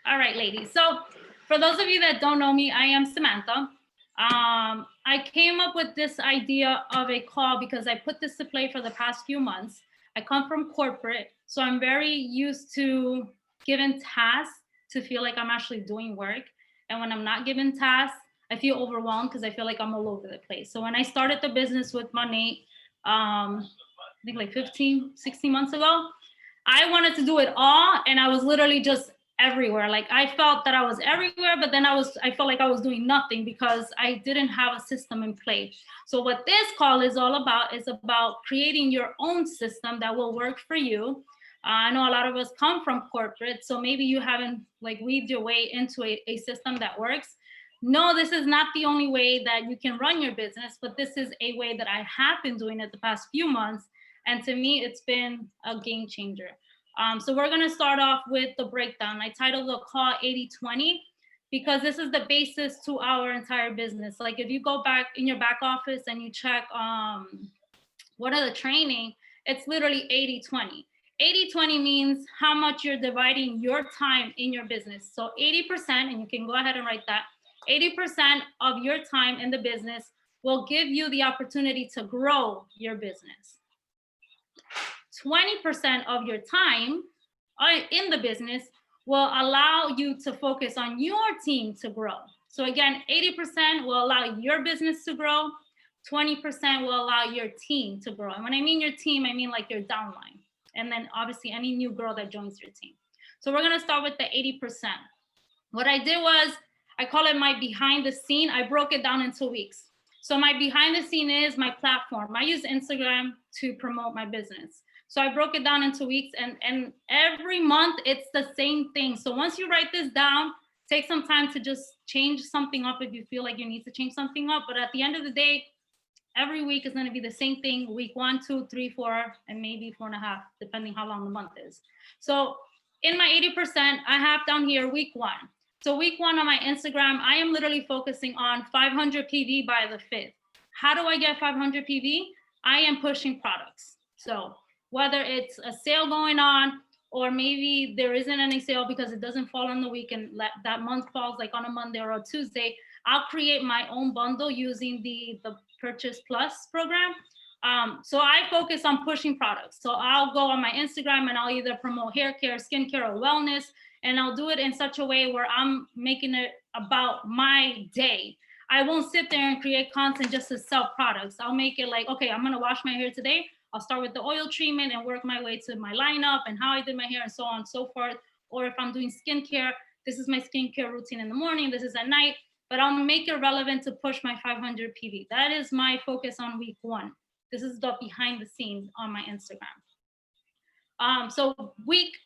All right, ladies. So for those of you that don't know me, I am Samantha. I came up with this idea of a call because I put this to play for the past few months. I come from corporate, so I'm very used to given tasks to feel like I'm actually doing work. And when I'm not given tasks, I feel overwhelmed because I feel like I'm all over the place. So when I started the business with Money, I think like 15, 16 months ago, I wanted to do it all. And I was literally just everywhere. Like I felt that I was everywhere, but then I felt like I was doing nothing because I didn't have a system in place. So what this call is all about is about creating your own system that will work for you. I know a lot of us come from corporate, so maybe you haven't like weaved your way into a system that works. No, this is not the only way that you can run your business, but this is a way that I have been doing it the past few months. And to me, it's been a game changer. So we're going to start off with the breakdown. I titled the call 80/20 because this is the basis to our entire business. Like if you go back in your back office and you check what are the training, it's literally 80/20. 80/20 means how much you're dividing your time in your business. So 80%, and you can go ahead and write that, 80% of your time in the business will give you the opportunity to grow your business. 20% of your time in the business will allow you to focus on your team to grow. So again, 80% will allow your business to grow, 20% will allow your team to grow. And when I mean your team, I mean like your downline. And then obviously any new girl that joins your team. So we're gonna start with the 80%. What I did was, I call it my behind the scene. I broke it down into weeks. So my behind the scene is my platform. I use Instagram to promote my business. So I broke it down into weeks, and every month it's the same thing. So once you write this down, take some time to just change something up if you feel like you need to change something up. But at the end of the day, every week is going to be the same thing. Week 1, 2, 3, 4, and maybe 4.5, depending how long the month is. So in my 80%, I have down here week 1. So week 1 on my Instagram, I am literally focusing on 500 PV by the 5th. How do I get 500 PV? I am pushing products. So whether it's a sale going on, or maybe there isn't any sale because it doesn't fall on the weekend, that month falls like on a Monday or a Tuesday, I'll create my own bundle using the Purchase Plus program. So I focus on pushing products. So I'll go on my Instagram and I'll either promote hair care, skincare, or wellness. And I'll do it in such a way where I'm making it about my day. I won't sit there and create content just to sell products. I'll make it like, okay, I'm gonna wash my hair today. I'll start with the oil treatment and work my way to my lineup and how I did my hair and so on and so forth. Or if I'm doing skincare, this is my skincare routine in the morning, this is at night, but I'll make it relevant to push my 500 PV. That is my focus on week 1. This is the behind the scenes on my Instagram. So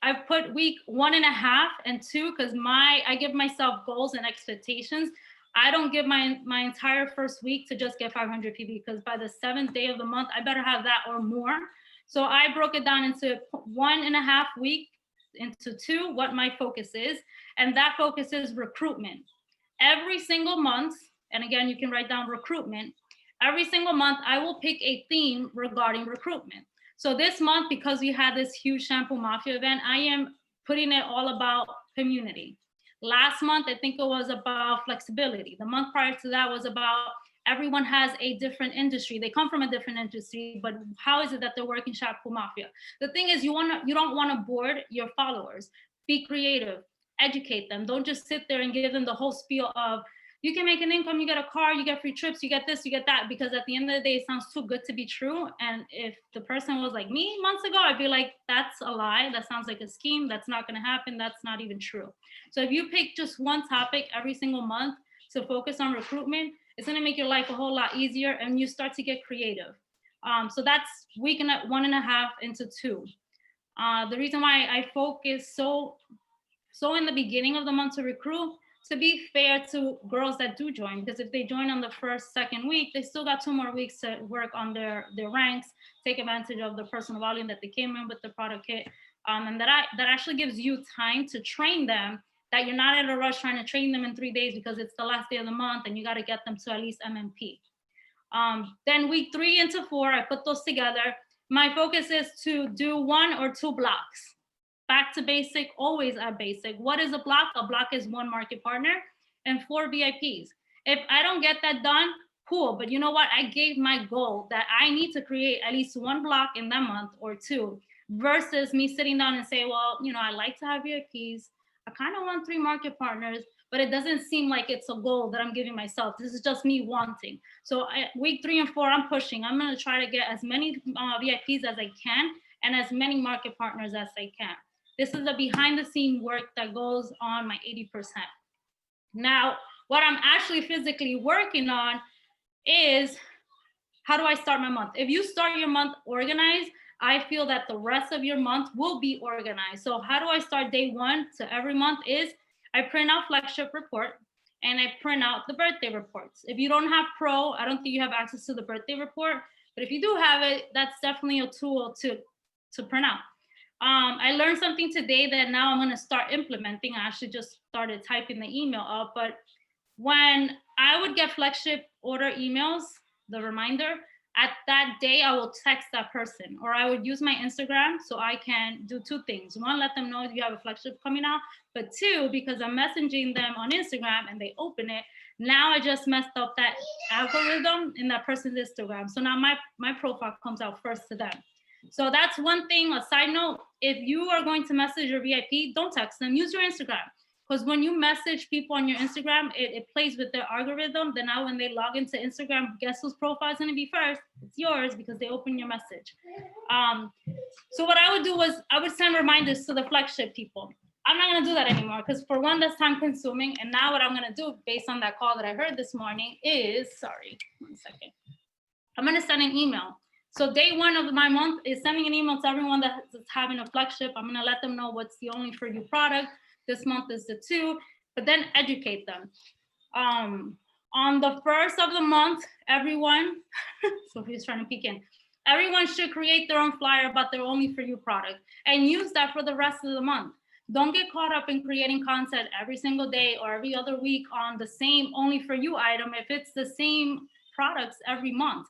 I put week 1.5 and 2 because I give myself goals and expectations. I don't give my entire first week to just get 500 PV because by the 7th day of the month, I better have that or more. So I broke it down into 1.5 week, into 2, what my focus is. And that focus is recruitment. Every single month, and again, you can write down recruitment. Every single month, I will pick a theme regarding recruitment. So this month, because we had this huge Shampoo Mafia event, I am putting it all about community. Last month, I think it was about flexibility. The month prior to that was about everyone has a different industry. They come from a different industry, but how is it that they're working Shampoo Mafia? The thing is, you don't want to board your followers. Be creative, educate them. Don't just sit there and give them the whole spiel of, you can make an income, you get a car, you get free trips, you get this, you get that, because at the end of the day, it sounds too good to be true. And if the person was like me months ago, I'd be like, that's a lie. That sounds like a scheme. That's not going to happen. That's not even true. So if you pick just one topic every single month to focus on recruitment, it's going to make your life a whole lot easier and you start to get creative. So that's week 1.5 into 2. The reason why I focus so in the beginning of the month to recruit, to be fair to girls that do join, because if they join on the first, second week, they still got 2 more weeks to work on their ranks, take advantage of the personal volume that they came in with the product kit. And that actually gives you time to train them, that you're not in a rush trying to train them in 3 days because it's the last day of the month and you got to get them to at least MMP. Then week 3 into 4, I put those together. My focus is to do 1 or 2 blocks. back to basic, always at basic. What is a block? A block is 1 market partner and 4 VIPs. If I don't get that done, cool. But you know what? I gave my goal that I need to create at least 1 block in that month or 2, versus me sitting down and say, well, you know, I like to have VIPs. I kind of want 3 market partners, but it doesn't seem like it's a goal that I'm giving myself. This is just me wanting. So week 3 and 4, I'm pushing. I'm going to try to get as many VIPs as I can and as many market partners as I can. This is the behind the scene work that goes on my 80%. Now, what I'm actually physically working on is, how do I start my month? If you start your month organized, I feel that the rest of your month will be organized. So how do I start day 1 to every month is I print out flagship report and I print out the birthday reports. If you don't have Pro, I don't think you have access to the birthday report, but if you do have it, that's definitely a tool to print out. I learned something today that now I'm going to start implementing. I actually just started typing the email up, but when I would get flagship order emails, the reminder, at that day, I will text that person, or I would use my Instagram so I can do 2 things. 1, let them know you have a flagship coming out, but 2, because I'm messaging them on Instagram and they open it, now I just messed up that algorithm in that person's Instagram. So now my profile comes out first to them. So that's one thing. A side note, if you are going to message your VIP, don't text them, use your Instagram. Because when you message people on your Instagram, it plays with their algorithm. Then now when they log into Instagram, guess whose profile is going to be first? It's yours, because they open your message. So what I would do was I would send reminders to the flagship people. I'm not going to do that anymore, because for one, that's time consuming. And now what I'm going to do based on that call that I heard this morning is, sorry, 1 second. I'm going to send an email. So day 1 of my month is sending an email to everyone that's having a flagship. I'm going to let them know what's the only for you product. This month is the 2, but then educate them. On the 1st of the month, everyone, Sophia's trying to peek in, everyone should create their own flyer about their only for you product and use that for the rest of the month. Don't get caught up in creating content every single day or every other week on the same only for you item if it's the same products every month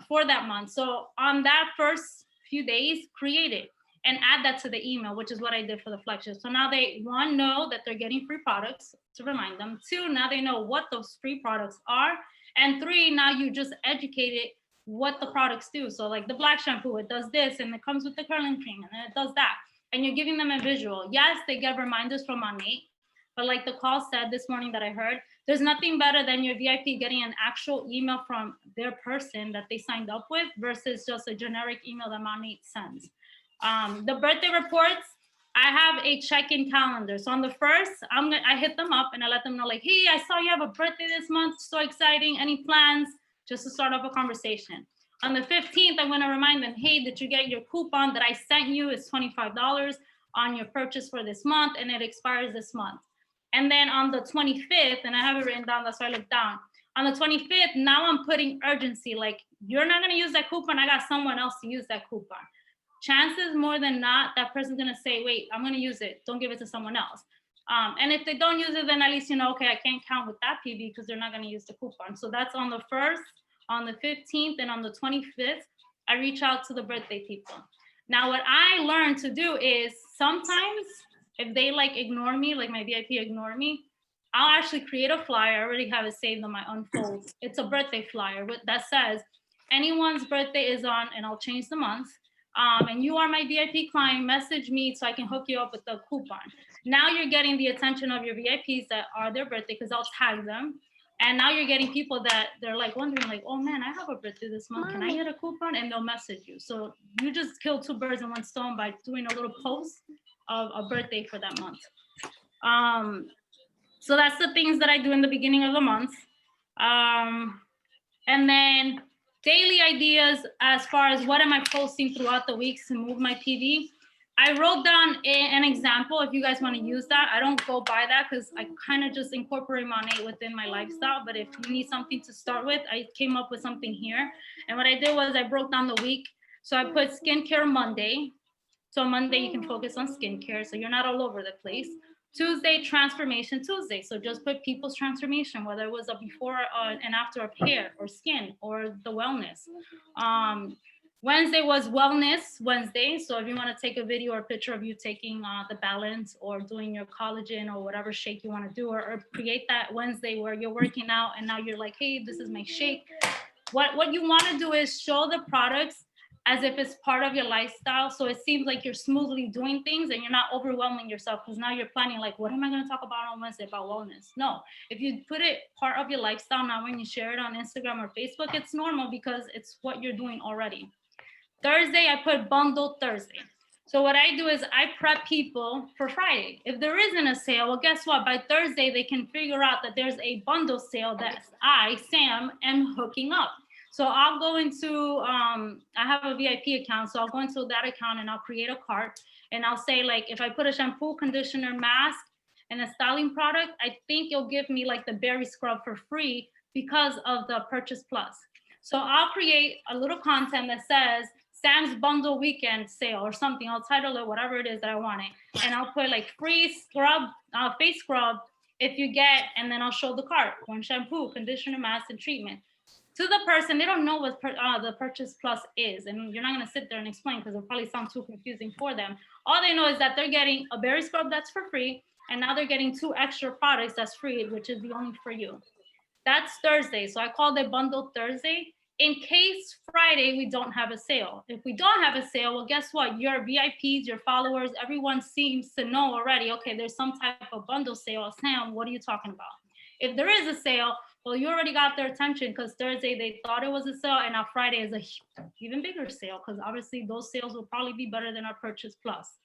for that month. So on that first few days, create it and add that to the email, which is what I did for the flagship. So now they, 1, know that they're getting free products to remind them. 2, now they know what those free products are. And 3, now you just educated what the products do. So like the black shampoo, it does this, and it comes with the curling cream, and then it does that. And you're giving them a visual. Yes, they get reminders from Monat, but like the call said this morning that I heard, there's nothing better than your VIP getting an actual email from their person that they signed up with versus just a generic email that Monat sends. The birthday reports, I have a check-in calendar. So on the 1st, I hit them up and I let them know like, hey, I saw you have a birthday this month. So exciting. Any plans? Just to start off a conversation. On the 15th, I'm going to remind them, hey, did you get your coupon that I sent you? It's $25 on your purchase for this month, and it expires this month. And then on the 25th, and I have it written down, that's why I looked down. On the 25th, now I'm putting urgency. Like, you're not going to use that coupon. I got someone else to use that coupon. Chances more than not, that person's going to say, wait, I'm going to use it. Don't give it to someone else. And if they don't use it, then at least you know, okay, I can't count with that PV because they're not going to use the coupon. So that's on the 1st, on the 15th, and on the 25th, I reach out to the birthday people. Now, what I learned to do is sometimes if they like ignore me, like my VIP ignore me, I'll actually create a flyer. I already have it saved on my Unfold. It's a birthday flyer that says anyone's birthday is on, and I'll change the month. And you are my VIP client, message me so I can hook you up with the coupon. Now you're getting the attention of your VIPs that are their birthday because I'll tag them. And now you're getting people that they're like wondering like, oh man, I have a birthday this month. Can I get a coupon? And they'll message you. So you just killed 2 birds in 1 stone by doing a little post of a birthday for that month. So that's the things that I do in the beginning of the month. And then daily ideas as far as what am I posting throughout the weeks to move my PV. I wrote down an example if you guys want to use that. I don't go by that because I kind of just incorporate Monat within my lifestyle. But if you need something to start with, I came up with something here. And what I did was I broke down the week. So I put skincare Monday. So Monday you can focus on skincare. So you're not all over the place. Tuesday, transformation Tuesday. So just put people's transformation, whether it was a before and after of hair or skin or the wellness. Wednesday was Wellness Wednesday. So if you want to take a video or picture of you taking the balance or doing your collagen or whatever shake you want to do, or create that Wednesday where you're working out and now you're like, hey, this is my shake. What you want to do is show the products as if it's part of your lifestyle. So it seems like you're smoothly doing things and you're not overwhelming yourself, because now you're planning like, what am I going to talk about on Wednesday about wellness? No, if you put it part of your lifestyle, now when you share it on Instagram or Facebook, it's normal because it's what you're doing already. Thursday, I put Bundle Thursday. So what I do is I prep people for Friday. If there isn't a sale, well, guess what? By Thursday, they can figure out that there's a bundle sale that I, Sam, am hooking up. So I'll go into, I have a VIP account. So I'll go into that account and I'll create a cart. And I'll say, like, if I put a shampoo, conditioner, mask, and a styling product, I think you'll give me like the berry scrub for free because of the Purchase Plus. So I'll create a little content that says Sam's Bundle Weekend Sale or something. I'll title it whatever it is that I want it. And I'll put like free scrub, face scrub if you get, and then I'll show the cart, one shampoo, conditioner, mask, and treatment. To the person, they don't know what the Purchase Plus is. And you're not going to sit there and explain because it'll probably sound too confusing for them. All they know is that they're getting a berry scrub that's for free. And now they're getting 2 extra products that's free, which is the only for you. That's Thursday. So I called it Bundle Thursday in case Friday we don't have a sale. If we don't have a sale, well, guess what? Your VIPs, your followers, everyone seems to know already, okay, there's some type of bundle sale. Sam, what are you talking about? If there is a sale, well, you already got their attention because Thursday they thought it was a sale, and now Friday is a even bigger sale because obviously those sales will probably be better than our Purchase Plus.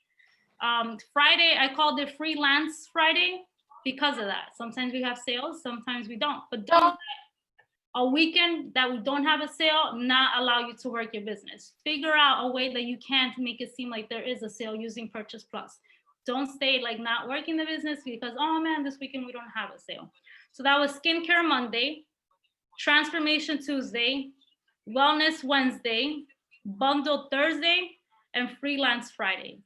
Friday, I called it Freelance Friday because of that. Sometimes we have sales, sometimes we don't. But don't let a weekend that we don't have a sale not allow you to work your business. Figure out a way that you can to make it seem like there is a sale using Purchase Plus. Don't stay like not working the business because, oh man, this weekend we don't have a sale. So that was Skincare Monday, Transformation Tuesday, Wellness Wednesday, Bundle Thursday, and Freelance Friday.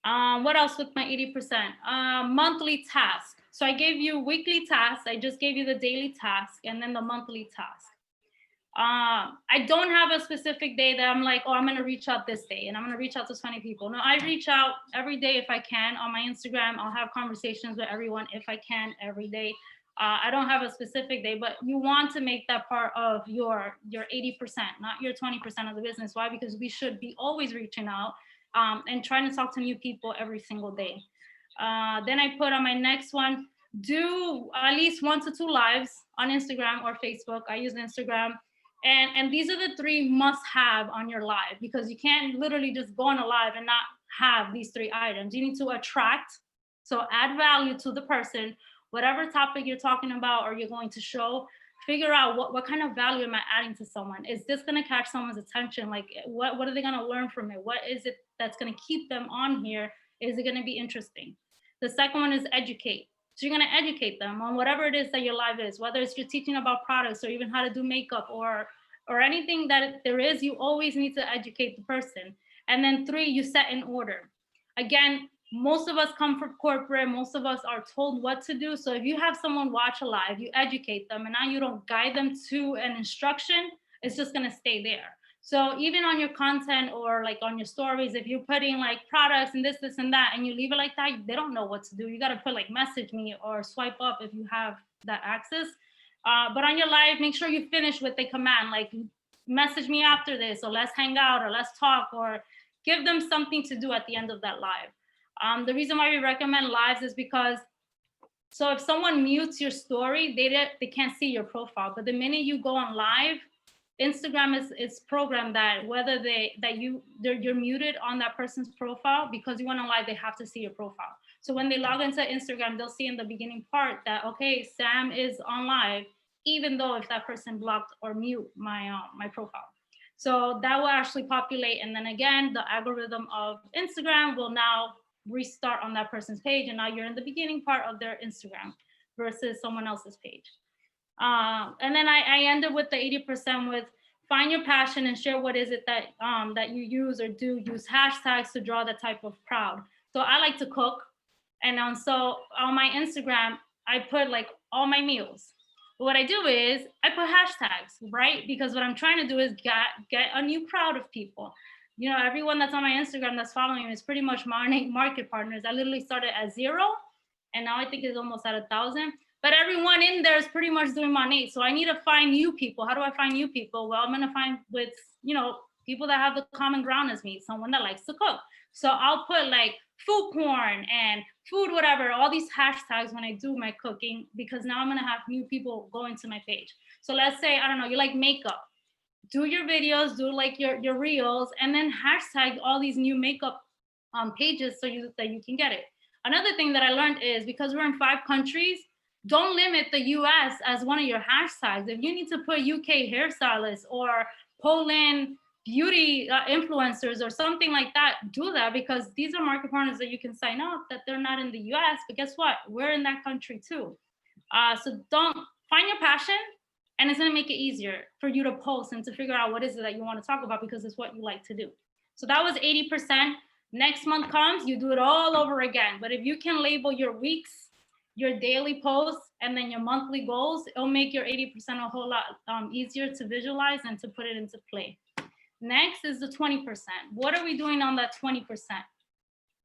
What else with my 80%? Monthly task. So I gave you weekly tasks. I just gave you the daily task and then the monthly task. I don't have a specific day that I'm like, oh, I'm going to reach out this day and I'm going to reach out to 20 people. No, I reach out every day if I can on my Instagram. I'll have conversations with everyone if I can every day. I don't have a specific day, but you want to make that part of your 80%, not your 20% of the business. Why? Because we should be always reaching out and trying to talk to new people every single day. Then I put on my next one, do at least 1 to 2 lives on Instagram or Facebook. I use Instagram. And these are the 3 must have on your live, because you can't literally just go on a live and not have these 3 items. You need to attract, so add value to the person, whatever topic you're talking about or you're going to show. Figure out what kind of value am I adding to someone? Is this going to catch someone's attention? Like, what are they going to learn from it? What is it that's going to keep them on here? Is it going to be interesting? The second one is educate. So you're going to educate them on whatever it is that your live is, whether it's you're teaching about products or even how to do makeup or anything that there is. You always need to educate the person. And then 3, you set in order. Again, most of us come from corporate. Most of us are told what to do. So if you have someone watch a live, you educate them, and now you don't guide them to an instruction, it's just going to stay there. So even on your content or like on your stories, if you're putting like products and this and that, and you leave it like that, they don't know what to do. You got to put like message me or swipe up if you have that access. But on your live, make sure you finish with a command, like message me after this, or let's hang out, or let's talk, or give them something to do at the end of that live. The reason why we recommend lives is because, so if someone mutes your story, they can't see your profile. But the minute you go on live, Instagram is programmed that whether you're muted on that person's profile, because you went on live, they have to see your profile. So when they log into Instagram, they'll see in the beginning part that, okay, Sam is on live, even though if that person blocked or mute my profile. So that will actually populate. And then again, the algorithm of Instagram will now restart on that person's page. And now you're in the beginning part of their Instagram versus someone else's page. And then I ended with the 80% with find your passion and share what is it that you use or do. Use hashtags to draw the type of crowd. So I like to cook. And so on my Instagram, I put like all my meals, what I do is I put hashtags, right? Because what I'm trying to do is get a new crowd of people. You know, everyone that's on my Instagram that's following me is pretty much my market partners. I literally started at 0, and now I think it's almost at 1,000. But everyone in there is pretty much doing money. So I need to find new people. How do I find new people? Well, I'm gonna find with, you know, people that have the common ground as me, someone that likes to cook. So I'll put like food porn and food whatever, all these hashtags when I do my cooking, because now I'm gonna have new people going to my page. So let's say, I don't know, you like makeup, do your videos, do like your reels, and then hashtag all these new makeup pages so that you can get it. Another thing that I learned is, because we're in 5 countries, don't limit the US as one of your hashtags. If you need to put UK hairstylists or Poland beauty influencers or something like that, do that, because these are market partners that you can sign up that they're not in the US, but guess what? We're in that country too. So don't, find your passion, and it's going to make it easier for you to post and to figure out what is it that you want to talk about, because it's what you like to do. So that was 80%. Next month comes, you do it all over again. But if you can label your weeks, your daily posts, and then your monthly goals, it'll make your 80% a whole lot easier to visualize and to put it into play. Next is the 20%. What are we doing on that 20%?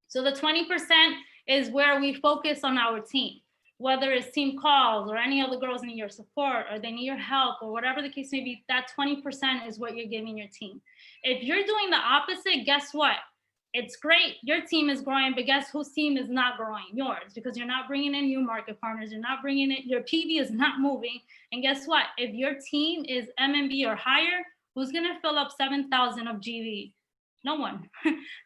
So the 20% is where we focus on our team, whether it's team calls or any other girls need your support or they need your help or whatever the case may be. That 20% is what you're giving your team. If you're doing the opposite, guess what? It's great, your team is growing, but guess whose team is not growing? Yours, because you're not bringing in new market partners, you're not bringing in, your PV is not moving. And guess what? If your team is MMB or higher, who's gonna fill up 7,000 of GV? No one.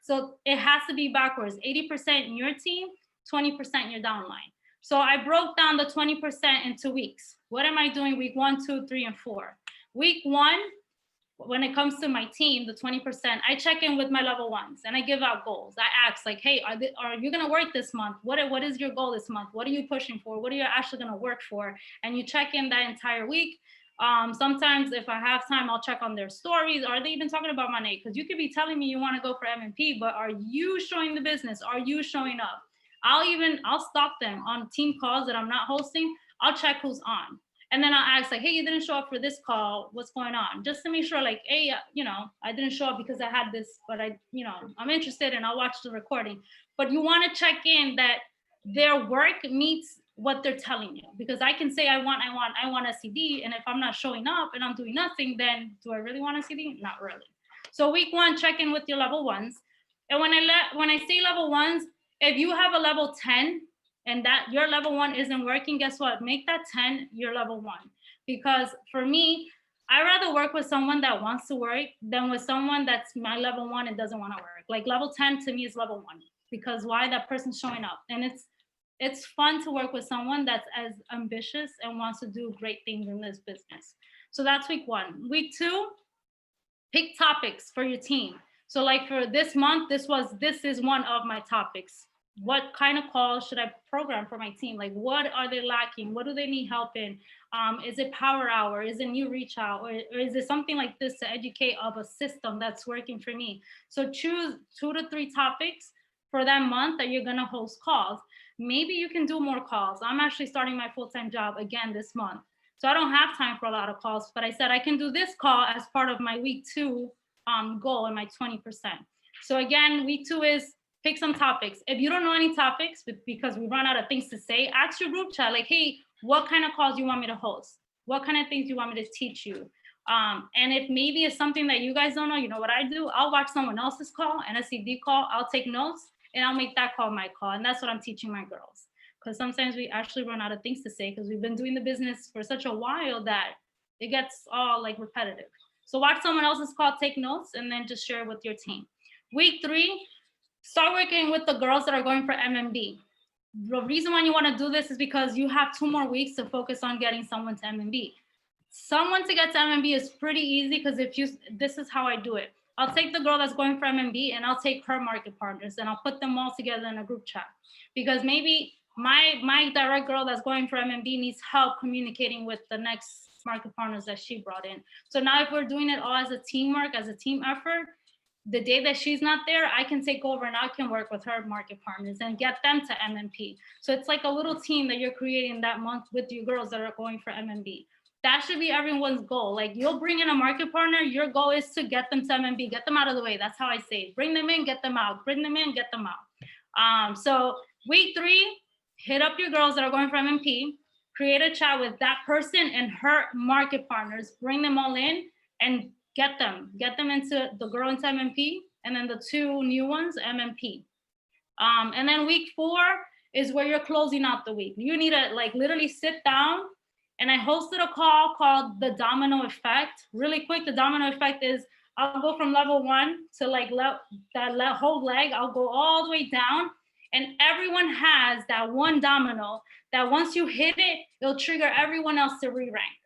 So it has to be backwards. 80% in your team, 20% in your downline. So I broke down the 20% into weeks. What am I doing week 1, 2, 3, and 4? Week 1, when it comes to my team, the 20%, I check in with my level ones and I give out goals. I ask like, hey, are you gonna work this month? What is your goal this month? What are you pushing for? What are you actually gonna work for? And you check in that entire week. Sometimes if I have time, I'll check on their stories. Are they even talking about money? Because you could be telling me you want to go for MMP, but are you showing the business? Are you showing up? I'll stop them on team calls that I'm not hosting. I'll check who's on. And then I'll ask like, hey, you didn't show up for this call. What's going on? Just to make sure like, hey, I didn't show up because I had this, but I'm interested and I'll watch the recording. But you want to check in that their work meets what they're telling you, because I can say I want a CD, and if I'm not showing up and I'm doing nothing, then do I really want a CD? Not really. So week 1, check in with your level ones. And when I say level ones, if you have a level 10 and that your level 1 isn't working, guess what? Make that 10 your level 1. Because for me, I rather work with someone that wants to work than with someone that's my level 1 and doesn't want to work. Like level 10 to me is level 1, because why? That person's showing up, and it's fun to work with someone that's as ambitious and wants to do great things in this business. So that's week 1. Week 2, pick topics for your team. So like for this month, this is one of my topics. What kind of calls should I program for my team? Like, what are they lacking? What do they need help in? Is it power hour? Is it new reach out? Or is it something like this to educate of a system that's working for me? So choose 2 to 3 topics for that month that you're gonna host calls. Maybe you can do more calls. I'm actually starting my full-time job again this month. So I don't have time for a lot of calls, but I said I can do this call as part of my week 2 goal and my 20%. So again, week 2 is pick some topics. If you don't know any topics, because we run out of things to say, ask your group chat, like, hey, what kind of calls do you want me to host? What kind of things do you want me to teach you? And if maybe it's something that you guys don't know, you know what I do? I'll watch someone else's call, an SED call, I'll take notes, and I'll make that call my call. And that's what I'm teaching my girls. Because sometimes we actually run out of things to say because we've been doing the business for such a while that it gets all like repetitive. So watch someone else's call, take notes, and then just share with your team. Week 3, start working with the girls that are going for MMB. The reason why you want to do this is because you have 2 more weeks to focus on getting someone to MMB. Someone to get to MMB is pretty easy, because this is how I do it. I'll take the girl that's going for MMB and I'll take her market partners and I'll put them all together in a group chat, because maybe my direct girl that's going for MMB needs help communicating with the next market partners that she brought in. So now if we're doing it all as a teamwork, as a team effort, the day that she's not there, I can take over and I can work with her market partners and get them to MMP. So it's like a little team that you're creating that month with your girls that are going for MMP. That should be everyone's goal. Like, you'll bring in a market partner, your goal is to get them to MMP, get them out of the way. That's how I say it. Bring them in, get them out. Bring them in, get them out. So week 3, hit up your girls that are going for MMP, create a chat with that person and her market partners, bring them all in and get them into the girl into MMP, and then the 2 new ones, MMP. And then week 4 is where you're closing out the week. You need to like literally sit down, and I hosted a call called the domino effect. Really quick, the domino effect is I'll go from level 1 to like that whole leg, I'll go all the way down, and everyone has that one domino that once you hit it, it'll trigger everyone else to re-rank.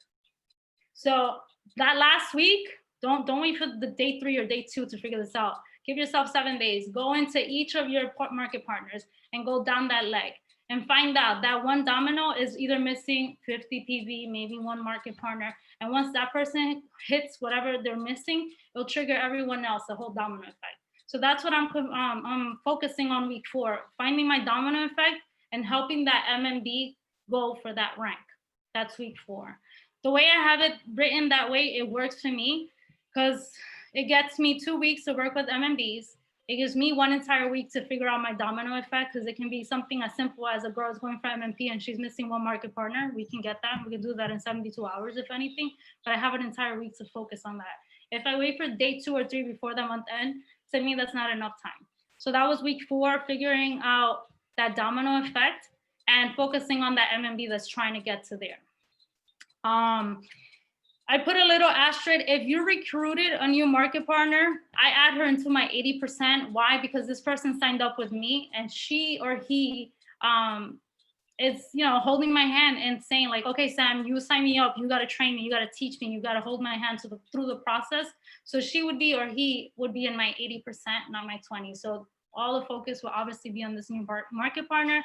So that last week, don't wait for the day 3 or day 2 to figure this out. Give yourself 7 days. Go into each of your market partners and go down that leg and find out that one domino is either missing 50 PV, maybe 1 market partner. And once that person hits whatever they're missing, it'll trigger everyone else, the whole domino effect. So that's what I'm focusing on week 4, finding my domino effect and helping that MMB go for that rank. That's week 4. The way I have it written that way, it works for me because it gets me 2 weeks to work with MMBs. It gives me 1 entire week to figure out my domino effect, because it can be something as simple as a girl is going for MMP and she's missing 1 market partner. We can get that. We can do that in 72 hours, if anything, but I have an entire week to focus on that. If I wait for day 2 or 3 before the month end, to me, that's not enough time. So that was week 4, figuring out that domino effect and focusing on that MMB that's trying to get to there. I put a little asterisk. If you recruited a new market partner, I add her into my 80%. Why? Because this person signed up with me and she or he is, holding my hand and saying like, okay, Sam, you sign me up. You got to train me. You got to teach me. You got to hold my hand through the process. So she would be, or he would be in my 80%, not my 20. So all the focus will obviously be on this new market partner.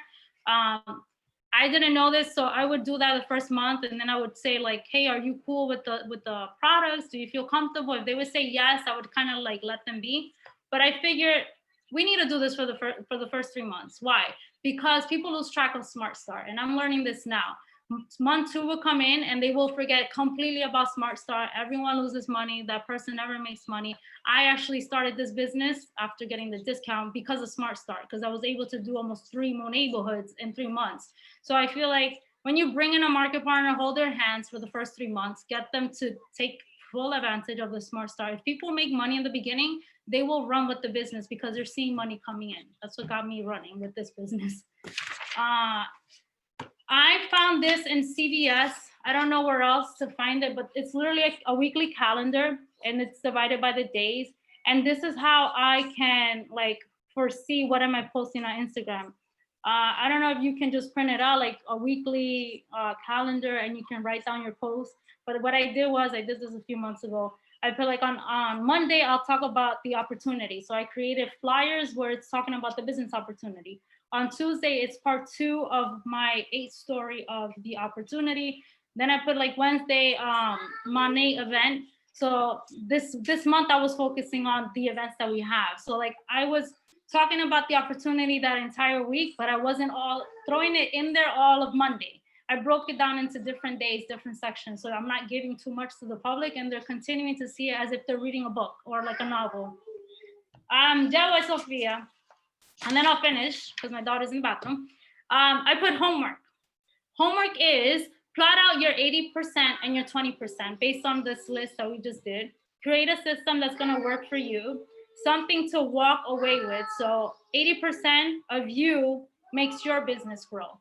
I didn't know this, so I would do that the first month, and then I would say like, hey, are you cool with the products? Do you feel comfortable? If they would say yes, I would kind of like let them be. But I figured we need to do this for the first 3 months. Why? Because people lose track of Smart Start, and I'm learning this now. Month 2 will come in and they will forget completely about Smart Start. Everyone loses money. That person never makes money. I actually started this business after getting the discount because of Smart Start, because I was able to do almost 3 more neighborhoods in 3 months. So I feel like when you bring in a market partner, hold their hands for the first 3 months, get them to take full advantage of the Smart Start. If people make money in the beginning, they will run with the business because they're seeing money coming in. That's what got me running with this business. I found this in CVS. I don't know where else to find it, but it's literally a weekly calendar and it's divided by the days. And this is how I can like foresee what am I posting on Instagram. I don't know if you can just print it out like a weekly calendar and you can write down your posts. But what I did was, I did this a few months ago. I put like on Monday, I'll talk about the opportunity. So I created flyers where it's talking about the business opportunity. On Tuesday, it's part 2 of my 8 story of the opportunity. Then I put like Wednesday, Money event. So this month I was focusing on the events that we have. So like I was talking about the opportunity that entire week, but I wasn't all throwing it in there all of Monday. I broke it down into different days, different sections. So I'm not giving too much to the public and they're continuing to see it as if they're reading a book or like a novel. Ya voy, Sofia. And then I'll finish because my daughter's in the bathroom. I put homework. Homework is plot out your 80% and your 20% based on this list that we just did. Create a system that's going to work for you, something to walk away with. So 80% of you makes your business grow.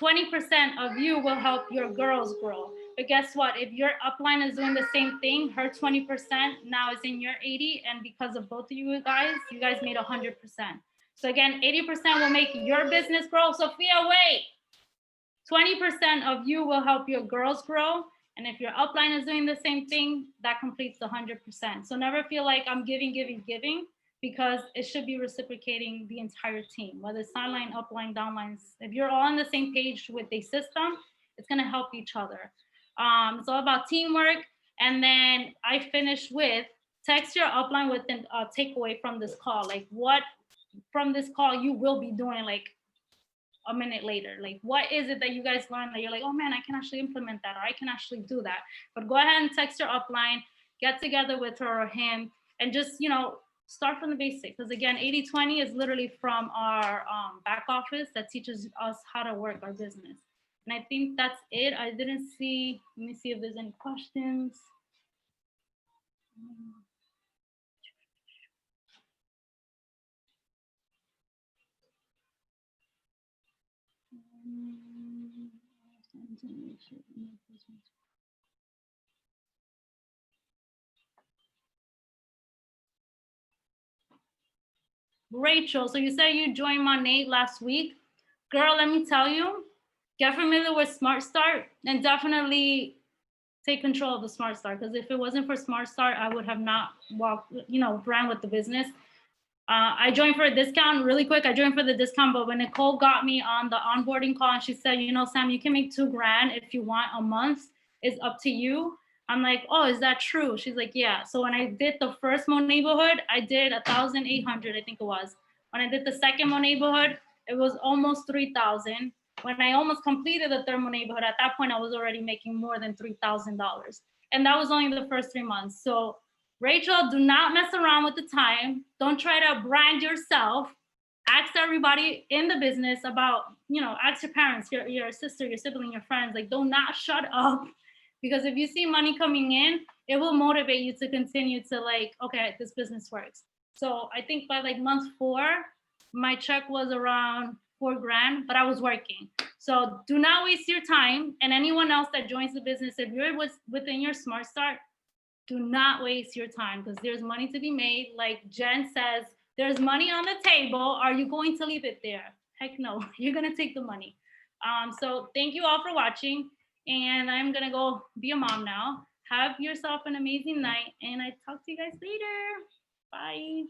20% of you will help your girls grow. But guess what? If your upline is doing the same thing, her 20% now is in your 80. And because of both of you guys made 100%. So again, 80% will make your business grow. Sophia, wait. 20% of you will help your girls grow. And if your upline is doing the same thing, that completes the 100%. So never feel like I'm giving, because it should be reciprocating the entire team, whether it's sideline, upline, downlines. If you're all on the same page with a system, it's gonna help each other. It's all about teamwork. And then I finish with text your upline with a takeaway from this call. Like what from this call you will be doing like a minute later. Like what is it that you guys learned that you're like, oh man, I can actually implement that, or I can actually do that. But go ahead and text your upline, get together with her or him, and just, you know, start from the basics. Because again, 80/20 is literally from our back office that teaches us how to work our business. And I think that's it. I didn't see, let me see if there's any questions. Rachel, so you said you joined Monat last week. Girl, let me tell you, get familiar with Smart Start and definitely take control of the Smart Start. Because if it wasn't for Smart Start, I would have not walked, you know, ran with the business. I joined for a discount really quick. I joined for the discount, but when Nicole got me on the onboarding call and she said, you know, Sam, you can make $2,000 if you want a month. It's up to you. I'm like, oh, is that true? She's like, yeah. So when I did the first Mo neighborhood, I did 1,800, I think it was. When I did the second Mo neighborhood, it was almost 3,000. When I almost completed the third Mo neighborhood, at that point, I was already making more than $3,000. And that was only the first 3 months. So Rachel, do not mess around with the time. Don't try to brand yourself. Ask everybody in the business about, you know, ask your parents, your sister, your sibling, your friends. Like, do not shut up. Because if you see money coming in, it will motivate you to continue to like, okay, this business works. So I think by like month 4, my check was around $4,000, but I was working. So do not waste your time. And anyone else that joins the business, if you're within your Smart Start, do not waste your time because there's money to be made. Like Jen says, there's money on the table. Are you going to leave it there? Heck no, you're gonna take the money. So thank you all for watching. And I'm gonna go be a mom now. Have yourself an amazing night and I talk to you guys later. Bye.